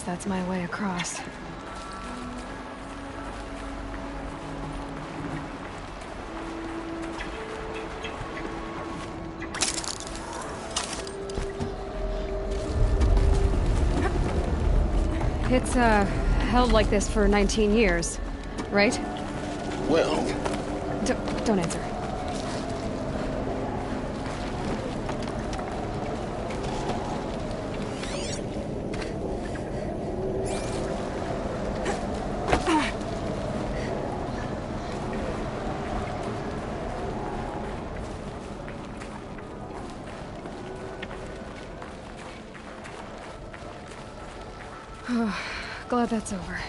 that's my way across. It's, held like this for 19 years, right? Well... Don't answer. Glad that's over.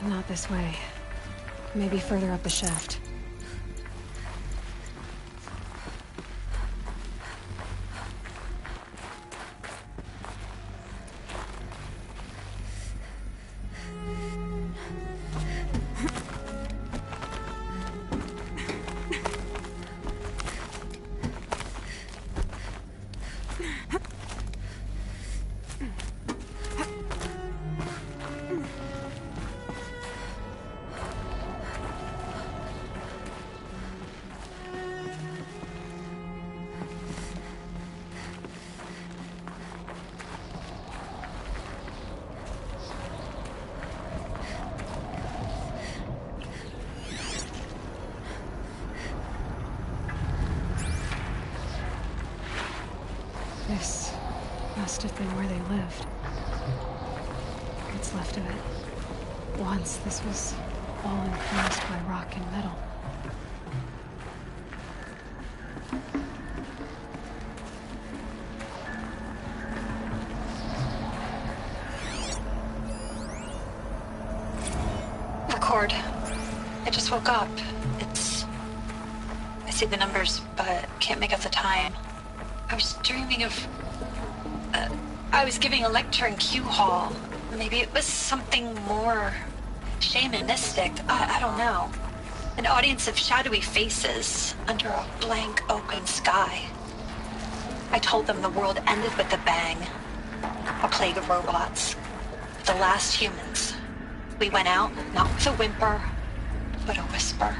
Not this way. Maybe further up the shaft. This must have been where they lived. What's left of it. Once this was all enclosed by rock and metal. Record. I just woke up. I see the numbers, but can't make out the time. I was dreaming of... I was giving a lecture in Q Hall. Maybe it was something more shamanistic. I don't know. An audience of shadowy faces under a blank open sky. I told them the world ended with a bang. A plague of robots. The last humans. We went out, not with a whimper, but a whisper.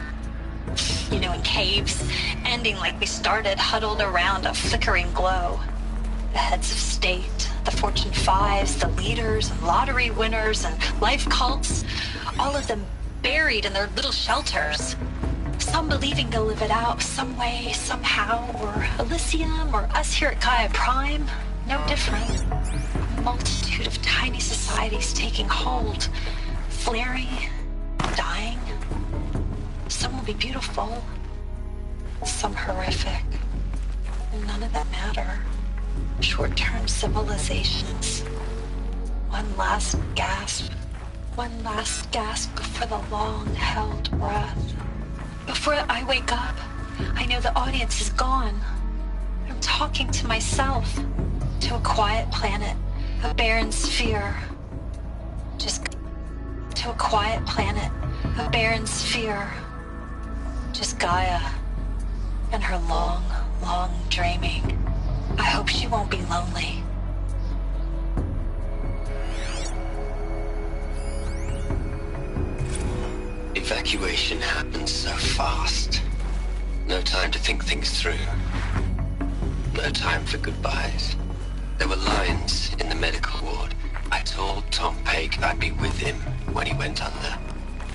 You know, in caves, ending like we started, huddled around a flickering glow. The heads of state, the Fortune 5s, the leaders and lottery winners and life cults, all of them buried in their little shelters. Some believing they'll live it out some way, somehow, or Elysium, or us here at Gaia Prime, no different. A multitude of tiny societies taking hold, flaring, dying. Some will be beautiful, some horrific. None of them matter. Short-term civilizations. One last gasp before the long-held breath. Before I wake up, I know the audience is gone. I'm talking to myself, to a quiet planet, a barren sphere. Just to a quiet planet, a barren sphere. Just Gaia and her long, long dreaming. I hope she won't be lonely. Evacuation happened so fast. No time to think things through. No time for goodbyes. There were lines in the medical ward. I told Tom Pake I'd be with him when he went under.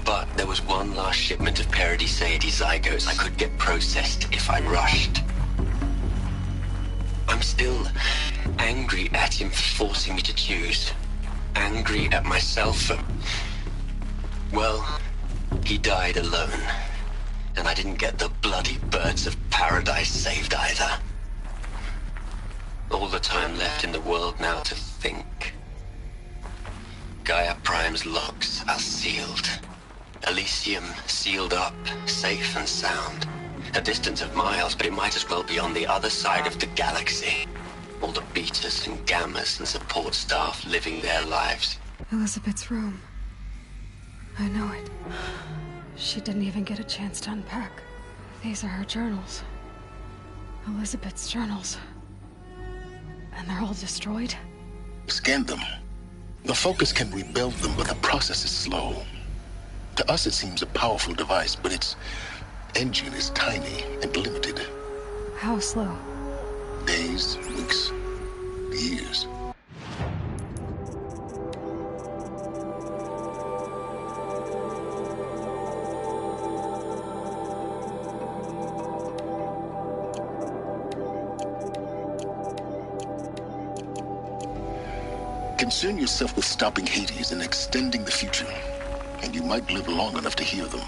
But there was one last shipment of Paradiseidae zygotes I could get processed if I rushed. I'm still angry at him for forcing me to choose. Angry at myself for... Well, he died alone. And I didn't get the bloody birds of paradise saved either. All the time left in the world now to think. Gaia Prime's locks are sealed. Elysium sealed up, safe and sound. A distance of miles, but it might as well be on the other side of the galaxy. All the betas and gammas and support staff living their lives. Elizabeth's room. I know it. She didn't even get a chance to unpack. These are her journals. Elizabeth's journals. And they're all destroyed? Scan them. The Focus can rebuild them, but the process is slow. To us it seems a powerful device, but its engine is tiny and limited. How slow? Days, weeks, years. Concern yourself with stopping Hades and extending the future, and you might live long enough to hear them.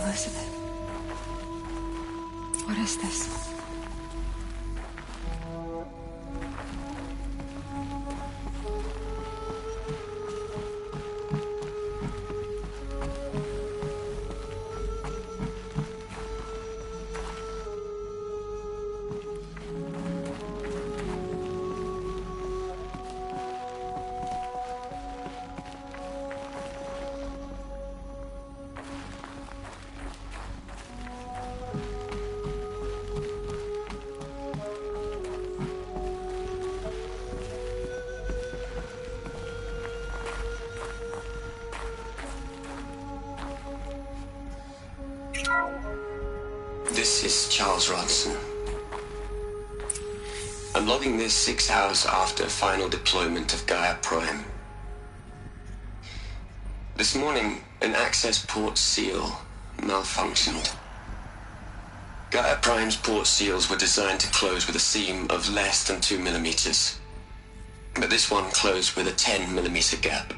Elizabeth. What is this? This is Charles Rodson. I'm logging this 6 hours after final deployment of Gaia Prime. This morning, an access port seal malfunctioned. Gaia Prime's port seals were designed to close with a seam of less than 2 millimeters. But this one closed with a 10 millimeter gap.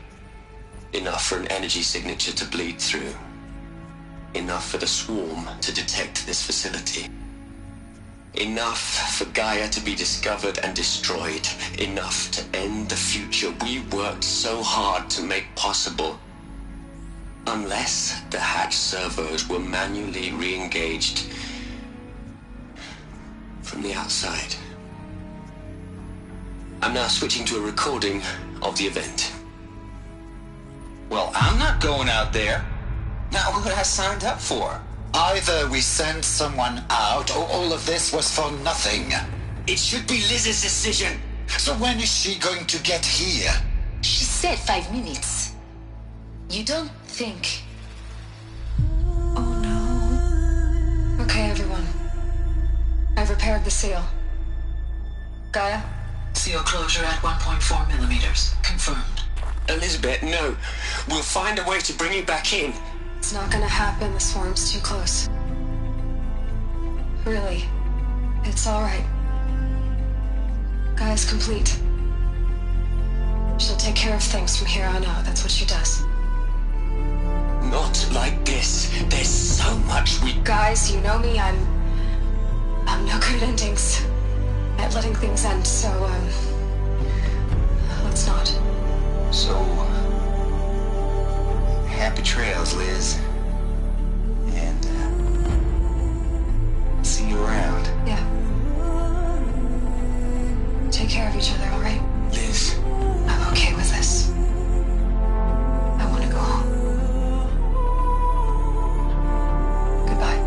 Enough for an energy signature to bleed through. Enough for the swarm to detect this facility. Enough for Gaia to be discovered and destroyed. Enough to end the future we worked so hard to make possible. Unless the hatch servos were manually re-engaged from the outside. I'm now switching to a recording of the event. Well, I'm not going out there. Now, what I signed up for? Either we send someone out, or all of this was for nothing. It should be Liz's decision. So when is she going to get here? She said 5 minutes. You don't think... Oh no. Okay, everyone. I've repaired the seal. Gaia? Seal closure at 1.4 millimeters. Confirmed. Elizabeth, no. We'll find a way to bring you back in. It's not gonna happen. The swarm's too close. Really. It's alright. Gaia's complete. She'll take care of things from here on out. That's what she does. Not like this. There's so much we... Guys, you know me. I'm no good at endings. At letting things end, so, let's not. So, happy trails, Liz. And, see you around. Yeah. Take care of each other, alright? Liz. I'm okay with this. I want to go home. Goodbye.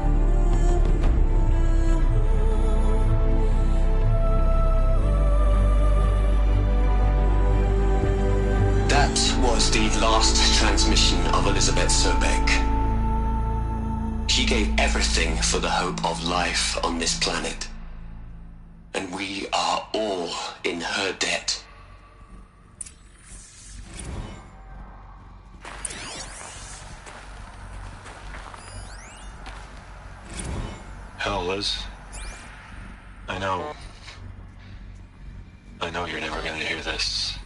That was the last transmission of Elizabeth Sobeck. She gave everything for the hope of life on this planet. And we are all in her debt. Hell, Liz. I know you're never gonna hear this.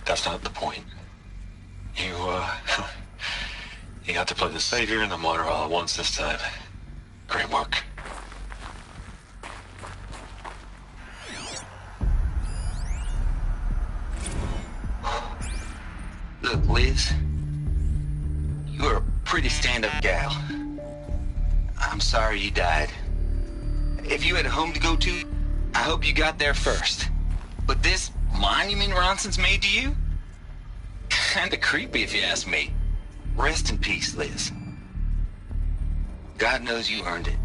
That's not the point. You got to play the savior and the martyr all at once this time. Great work. Look, Liz, you were a pretty stand-up gal. I'm sorry you died. If you had a home to go to, I hope you got there first. But this monument Ronson's made to you? Kinda creepy if you ask me. Rest in peace, Liz. God knows you earned it.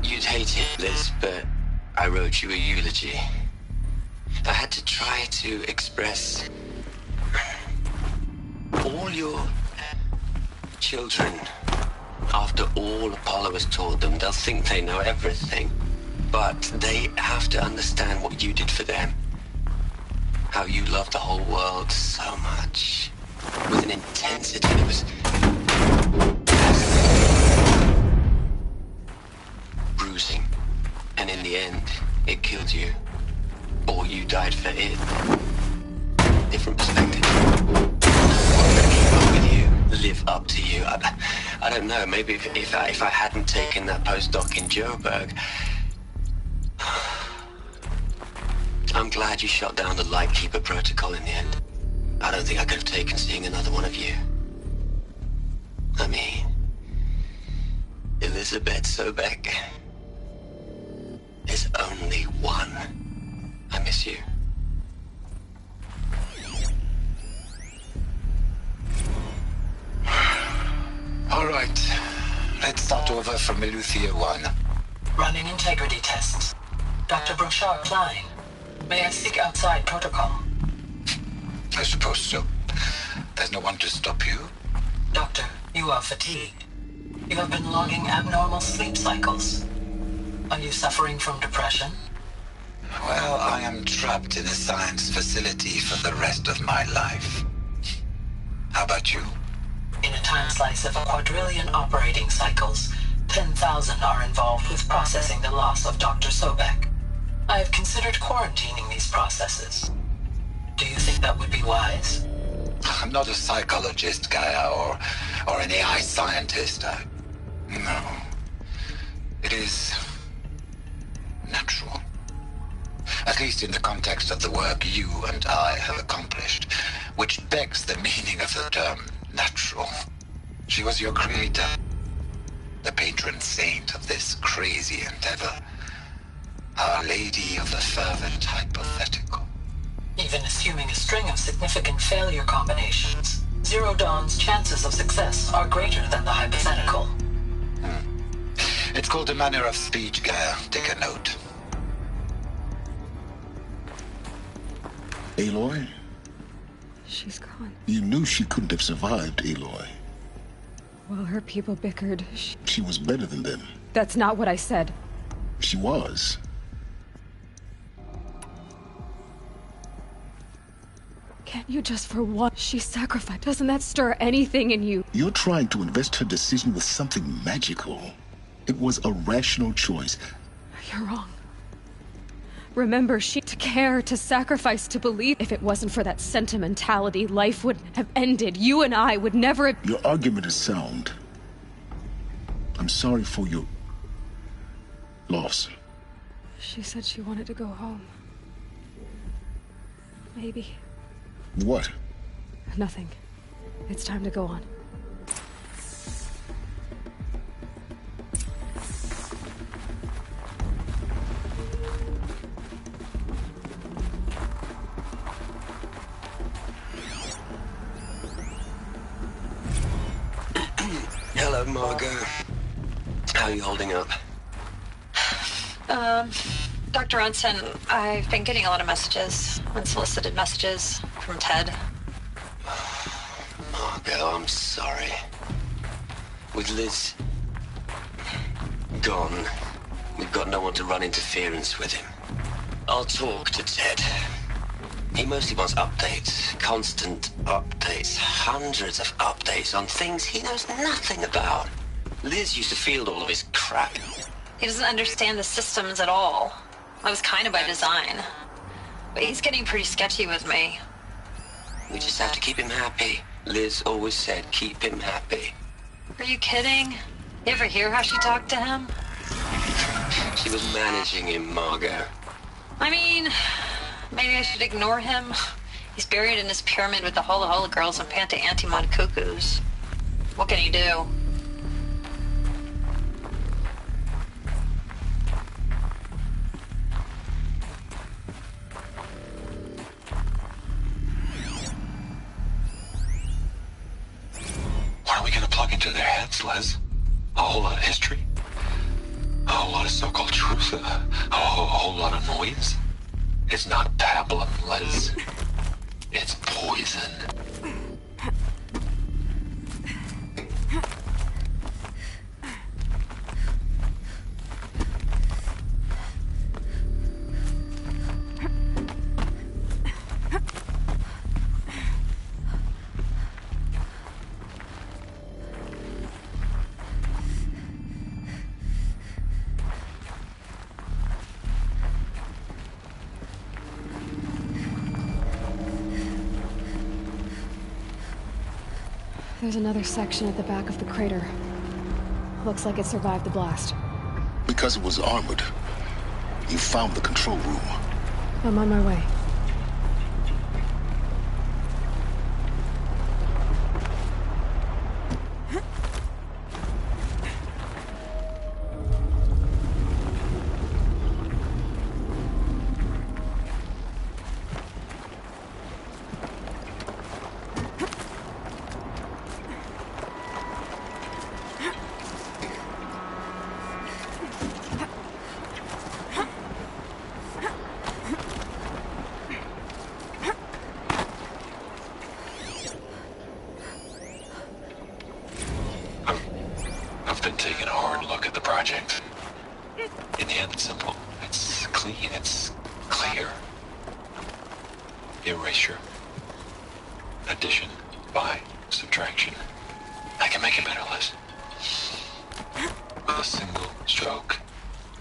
You'd hate it, Liz, but I wrote you a eulogy. I had to try to express all your children. After all Apollo has taught them, they'll think they know everything. But they have to understand what you did for them. How you loved the whole world so much. With an intensity that was bruising. And in the end, it killed you. Or you died for it. Different perspective. Keep up with you. Live up to you. I don't know. Maybe if I hadn't taken that postdoc in Joburg, I'm glad you shot down the Lightkeeper protocol in the end. I don't think I could have taken seeing another one of you. I mean, Elizabeth Sobek is only one. I miss you. All right. Let's start over from Eleuthia 1. Running integrity tests. Dr. Brochard Klein. May I seek outside protocol? I suppose so. There's no one to stop you. Doctor, you are fatigued. You have been logging abnormal sleep cycles. Are you suffering from depression? Well, I am trapped in a science facility for the rest of my life. How about you? In a time slice of a quadrillion operating cycles, 10,000 are involved with processing the loss of Dr. Sobek. I have considered quarantining these processes. Do you think that would be wise? I'm not a psychologist, Gaia, or an AI scientist. No. It is natural. At least in the context of the work you and I have accomplished, which begs the meaning of the term natural. She was your creator, the patron saint of this crazy endeavor. Our Lady of the Fervent Hypothetical. Even assuming a string of significant failure combinations, Zero Dawn's chances of success are greater than the hypothetical. It's called a manner of speech, Gaia. Take a note. Aloy? She's gone. You knew she couldn't have survived, Aloy. While her people bickered, She was better than them. That's not what I said. She was. Can't you just for once? She sacrificed. Doesn't that stir anything in you? You're trying to invest her decision with something magical. It was a rational choice. You're wrong. Remember, to care, to sacrifice, to believe. If it wasn't for that sentimentality, life would have ended. You and I would never have... Your argument is sound. I'm sorry for your loss. She said she wanted to go home. Maybe. What? Nothing. It's time to go on. Hello, Margot. How are you holding up? Dr. Ronson, I've been getting a lot of messages, unsolicited messages from Ted. ago, I'm sorry. With Liz gone, we've got no one to run interference with him. I'll talk to Ted. He mostly wants updates, constant updates, hundreds of updates on things he knows nothing about. Liz used to field all of his crap. He doesn't understand the systems at all. That was kind of by design. But he's getting pretty sketchy with me. We just have to keep him happy. Liz always said keep him happy. Are you kidding? You ever hear how she talked to him? She was managing him, Margot. I mean, maybe I should ignore him. He's buried in his pyramid with the Hola Hola girls and Panta Antimon cuckoos. What can he do? What are we gonna plug into their heads, Les? A whole lot of history? A whole lot of so-called truth? A whole lot of noise? It's not pablum, Les. It's poison. There's another section at the back of the crater. Looks like it survived the blast. Because it was armored, you found the control room. I'm on my way. I've been taking a hard look at the project. In the end, it's simple. It's clean. It's clear. Erasure. Addition. By. Subtraction. I can make it better, Liz. With a single stroke.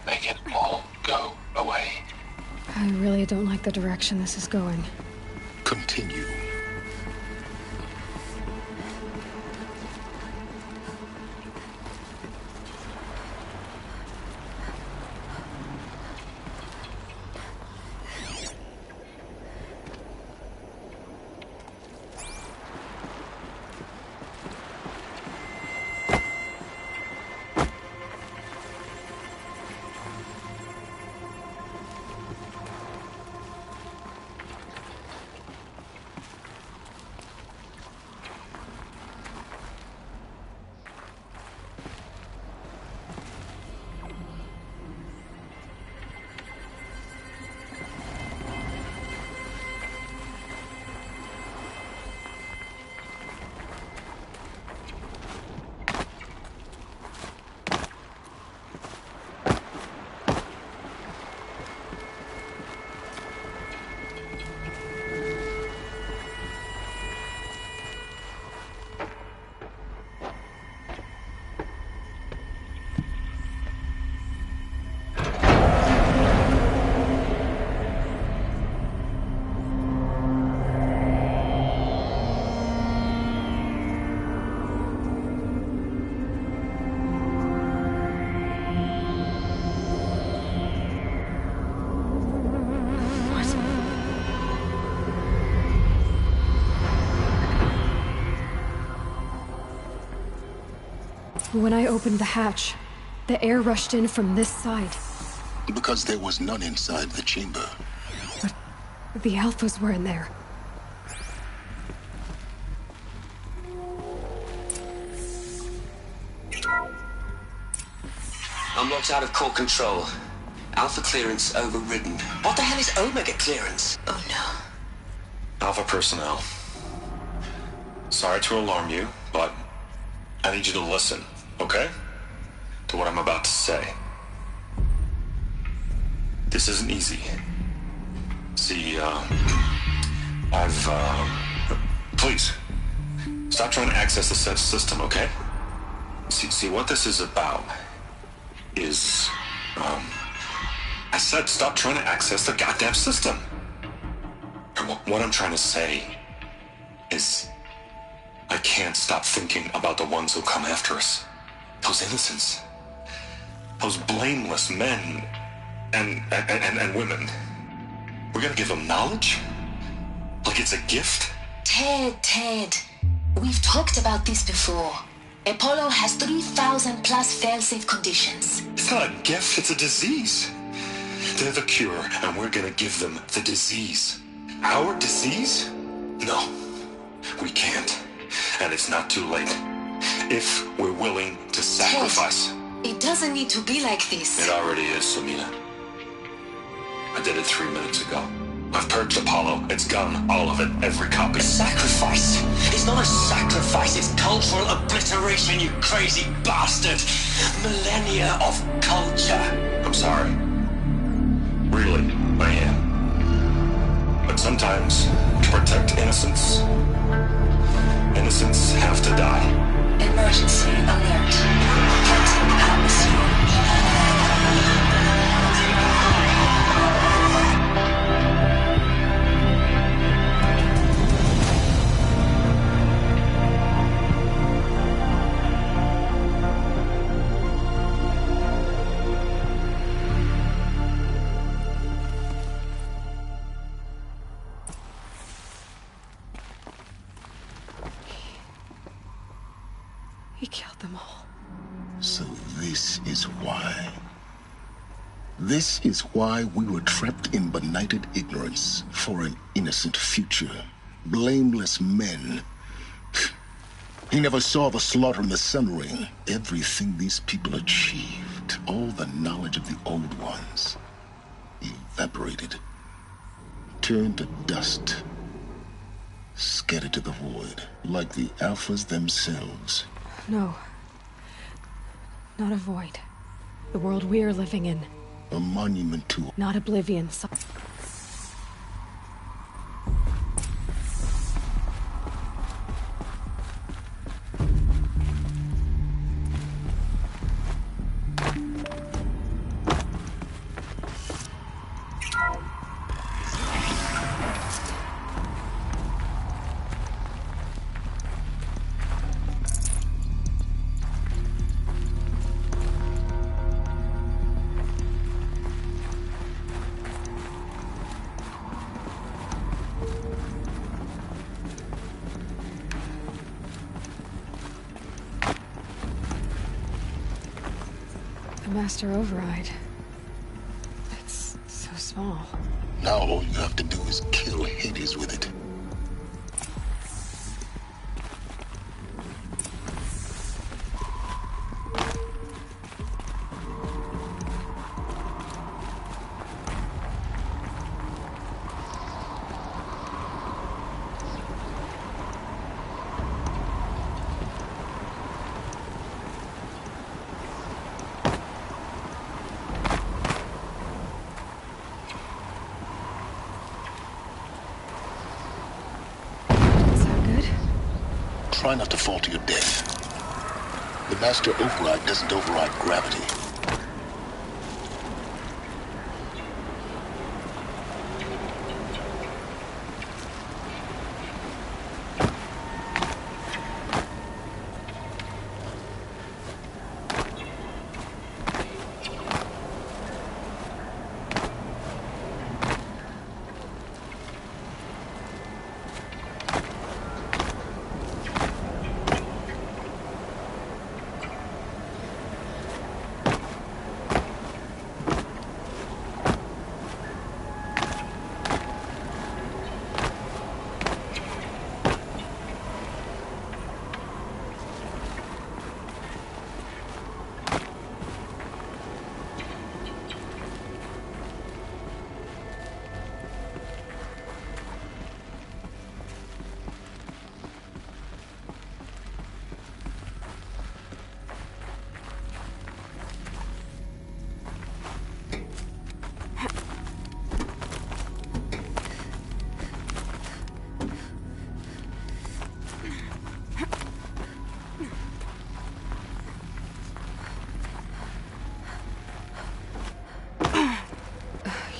Make it all go away. I really don't like the direction this is going. Continue. When I opened the hatch, the air rushed in from this side. Because there was none inside the chamber. But the Alphas were in there. I'm locked out of core control. Alpha clearance overridden. What the hell is Omega clearance? Oh no. Alpha personnel. sorry to alarm you, but I need you to listen, okay? To what I'm about to say. This isn't easy. See, please, stop trying to access the system, okay? See, what this is about is, I said stop trying to access the goddamn system. And what I'm trying to say is, I can't stop thinking about the ones who come after us. Those innocents. Those blameless men and women. We're gonna give them knowledge? Like it's a gift? Ted. We've talked about this before. Apollo has 3,000 plus fail-safe conditions. It's not a gift, it's a disease. They're the cure, and we're gonna give them the disease. Our disease? No, we can't. And it's not too late. If we're willing to sacrifice. Ted, it doesn't need to be like this. It already is, Samina. I did it 3 minutes ago. I've purged Apollo. It's gone. All of it. Every copy. Sacrifice? It's not a sacrifice. It's cultural obliteration, you crazy bastard. Millennia of culture. I'm sorry. Really, I am. But sometimes, to protect innocence, innocents have to die. Emergency alert. Detecting atmosphere. He killed them all. So this is why. This is why we were trapped in benighted ignorance for an innocent future. Blameless men. He never saw the slaughter in the Sun Ring. Everything these people achieved, all the knowledge of the old ones, evaporated, turned to dust, scattered to the void, like the Alphas themselves. No. Not a void. The world we're living in. A monument to... Not oblivion. Master override. It's so small. Now all you have to do is kill Hades with it. Try not to fall to your death. The Master Override doesn't override gravity.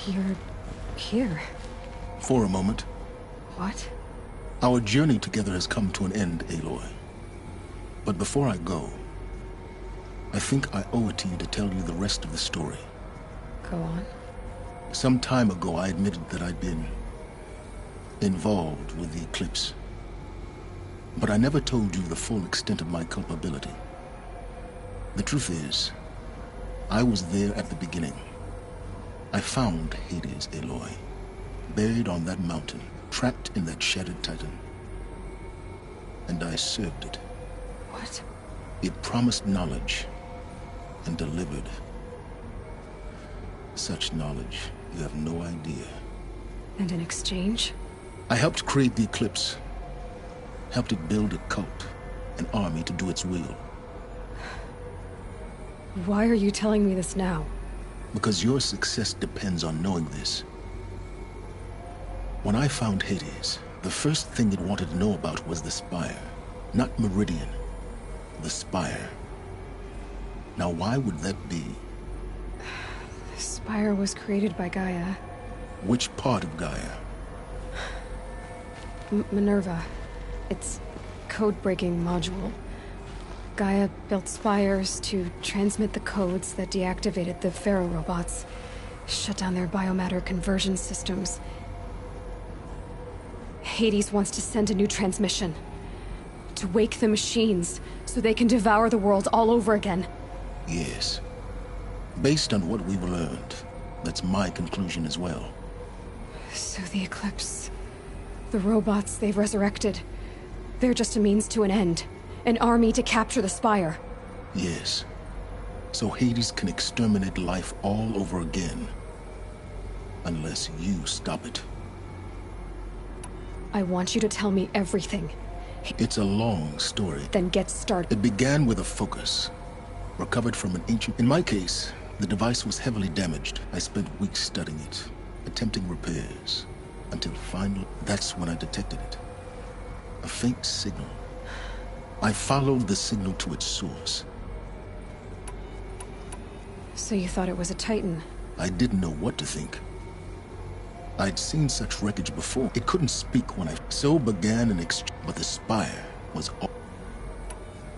You're here. For a moment. What? Our journey together has come to an end, Aloy. But before I go, I think I owe it to you to tell you the rest of the story. Go on. Some time ago, I admitted that I'd been involved with the eclipse. But I never told you the full extent of my culpability. The truth is, I was there at the beginning. I found Hades, Aloy, buried on that mountain, trapped in that shattered titan. And I served it. What? It promised knowledge and delivered. Such knowledge, you have no idea. And in exchange? I helped create the Eclipse. Helped it build a cult, an army to do its will. Why are you telling me this now? Because your success depends on knowing this. When I found Hades, the first thing it wanted to know about was the Spire. Not Meridian. The Spire. Now why would that be? The Spire was created by Gaia. Which part of Gaia? Minerva. Its code-breaking module. Gaia built spires to transmit the codes that deactivated the Pharaoh robots, shut down their biomatter conversion systems. Hades wants to send a new transmission. To wake the machines, so they can devour the world all over again. Yes. Based on what we've learned, that's my conclusion as well. So the Eclipse... the robots they've resurrected... they're just a means to an end. An army to capture the Spire. Yes. So Hades can exterminate life all over again. Unless you stop it. I want you to tell me everything. It's a long story. Then get started. It began with a focus. Recovered from an ancient... In my case, the device was heavily damaged. I spent weeks studying it, attempting repairs. Until finally, that's when I detected it. A faint signal. I followed the signal to its source. So you thought it was a Titan? I didn't know what to think. I'd seen such wreckage before. It couldn't speak when I... So began an exchange, but the Spire was all...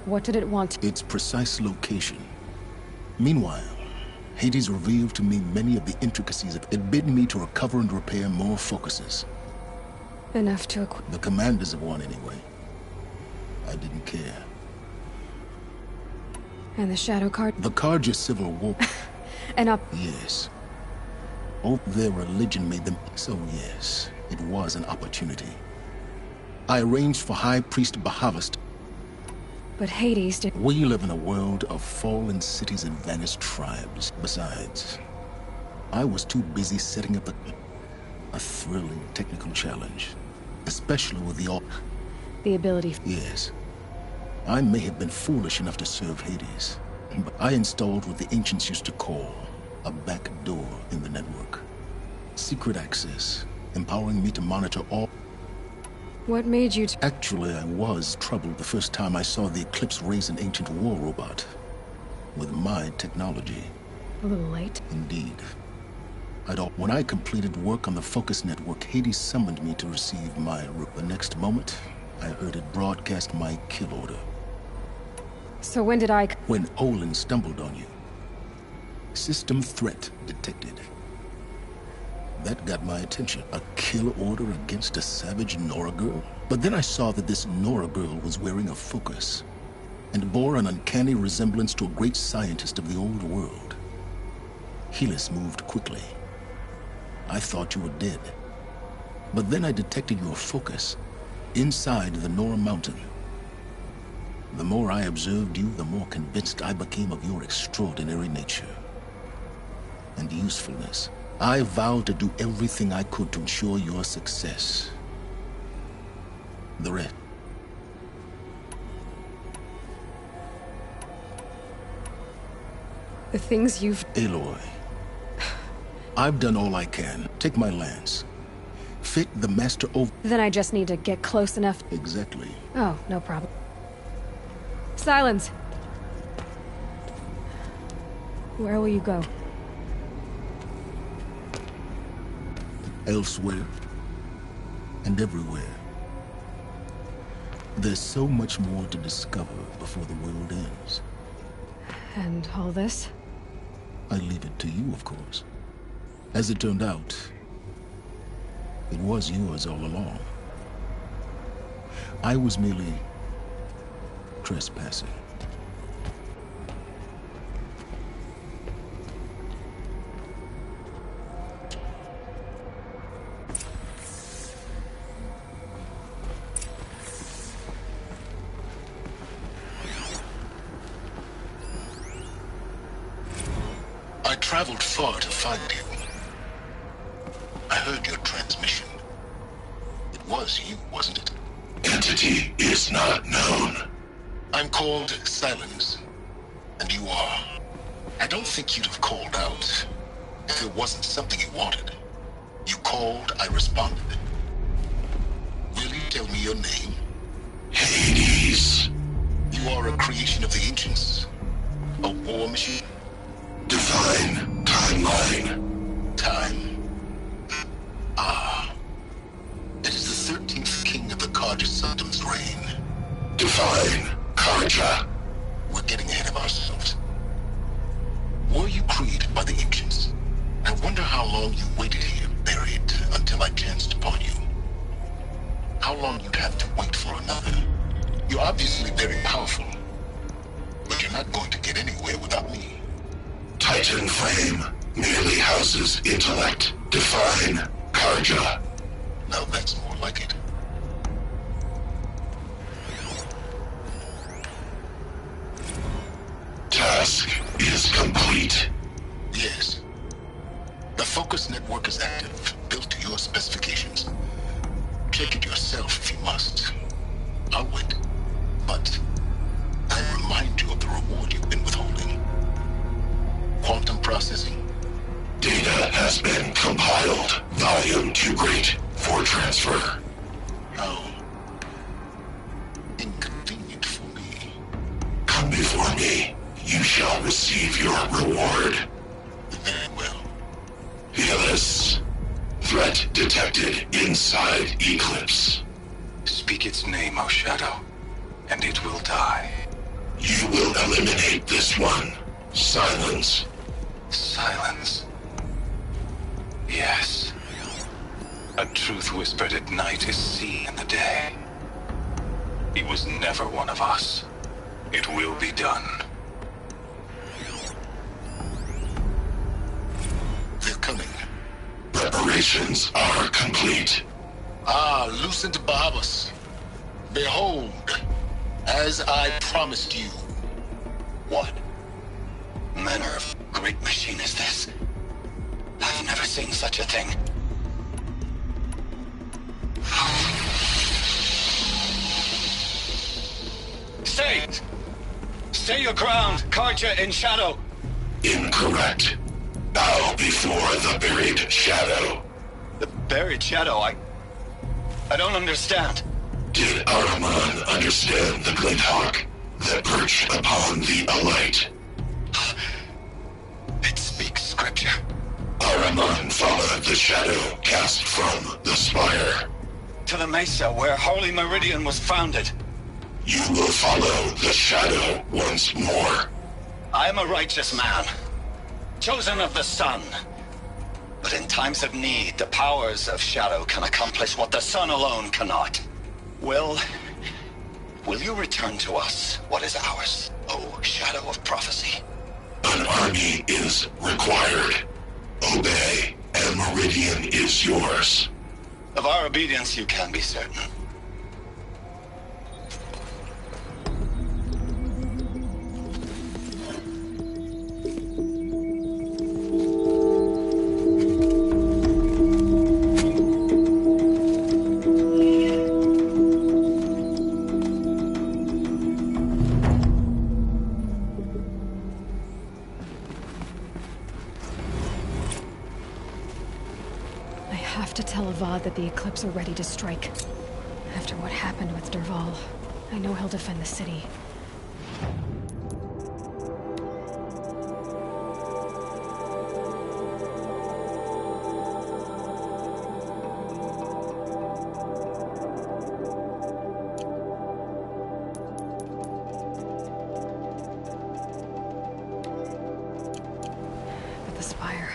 What did it want? Its precise location. Meanwhile, Hades revealed to me many of the intricacies of it. It bid me to recover and repair more focuses. Enough to equip... The commanders of one, anyway. I didn't care. And the Shadow Card? The Carja Civil War... And up... Yes. Oh, their religion made them... So yes, it was an opportunity. I arranged for High Priest Bahavas to... But Hades did... We live in a world of fallen cities and vanished tribes. Besides, I was too busy setting up a thrilling technical challenge. Especially with the ability... Yes. I may have been foolish enough to serve Hades, but I installed what the ancients used to call a back door in the network. Secret access, empowering me to monitor all... What made you Actually, I was troubled the first time I saw the Eclipse raise an ancient war robot. With my technology. A little late? Indeed. When I completed work on the Focus Network, Hades summoned me to receive my... The next moment, I heard it broadcast my kill order. So when did I... When Olin stumbled on you. System threat detected. That got my attention. A kill order against a savage Nora girl? But then I saw that this Nora girl was wearing a focus and bore an uncanny resemblance to a great scientist of the old world. Helis moved quickly. I thought you were dead. But then I detected your focus inside the Nora mountain. The more I observed you, the more convinced I became of your extraordinary nature and usefulness. I vowed to do everything I could to ensure your success. The rest. The things you've... Aloy, I've done all I can. Take my lance. Fit the master over... Then I just need to get close enough... Exactly. Oh, no problem. Silence! Where will you go? elsewhere, and everywhere. There's so much more to discover before the world ends. And all this? I leave it to you, of course. As it turned out, it was yours all along. I was merely trespassing. I traveled far to find you. I heard your transmission. It was you, wasn't it? Entity is not known. I'm called Silence, and you are. I don't think you'd have called out if it wasn't something you wanted. You called, I responded. Will you tell me your name? Hades. You are a creation of the ancients? A war machine? Divine timeline. Time. Ah. It is the 13th king of the Karja Sultan's reign. Divine Karja. We're getting ahead of ourselves. Were you created by the ancients? I wonder how long you waited here, buried, until I chanced upon you. How long you'd have to wait for another. You're obviously very powerful, but you're not going to get anywhere without me. Titan Flame merely houses intellect. Divine Karja. Now that's more like it. Task is complete. Yes. The focus network is active, built to your specifications. Check it yourself if you must. I'll wait. But I remind you of the reward you've been withholding. Quantum processing. Data has been compiled. Volume too great for transfer. How inconvenient for me. Come before me. You shall receive your reward. Very well. Helis. Threat detected inside Eclipse. Speak its name, O Shadow, and it will die. You will eliminate this one. Silence. Silence. Yes. A truth whispered at night is seen in the day. He was never one of us. It will be done. They're coming. Preparations are complete. Ah, Lucent Bahavas. Behold, as I promised you. What manner of great machine is this? I've never seen such a thing. Stay! Stay your ground, Karja in Shadow! Incorrect. Bow before the buried shadow. The buried shadow, I don't understand. Did Araman understand the glint hawk that perched upon the alight? It speaks scripture. Araman followed the shadow cast from the spire. To the mesa where Holy Meridian was founded. You will follow the shadow once more. I am a righteous man, chosen of the sun. But in times of need, the powers of shadow can accomplish what the sun alone cannot. Will you return to us what is ours, O Shadow of Prophecy? An army is required. Obey, and Meridian is yours. Of our obedience you can be certain. That the Eclipse are ready to strike. After what happened with Derval, I know he'll defend the city. spire.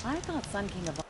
I thought Sun King of